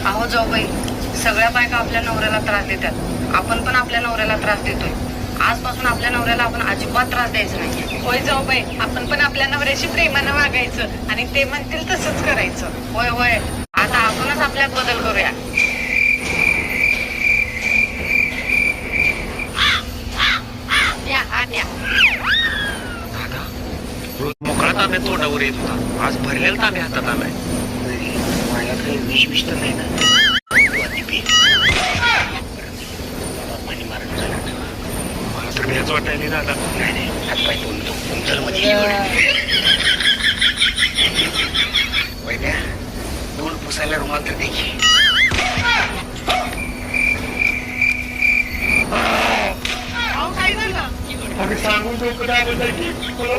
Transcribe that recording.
अहो जाऊबाई, सगळ्या बायका आपल्या नवऱ्याला त्रास देतात. आपण पण आपल्या नवऱ्याला त्रास देतोय. आजपासून आपल्या नवऱ्याला आपण अजिबात त्रास द्यायचा नाही. होय जाऊबाई, आपण पण आपल्या नवऱ्याशी प्रेमानं वागायचं आणि ते म्हणतील तसंच करायचं. होय होय, आता आपणच आपल्यात बदल करूया. दादा, रोज मोकळा तांब्या तोंडावर येत होता, आज भरलेला तांब्या हातात आलाय. माझ्याकडे विष तर नाही ना. पाणी मारण झालं. मला तर भ्याच वाटायली दादा. नाही हातपाय तोंडतो कुंतलमध्ये वैद्या, दोन पुसायला रुमाल तर देखील. काय झालं? आम्ही सांगून डोकं दाबत आहे की मला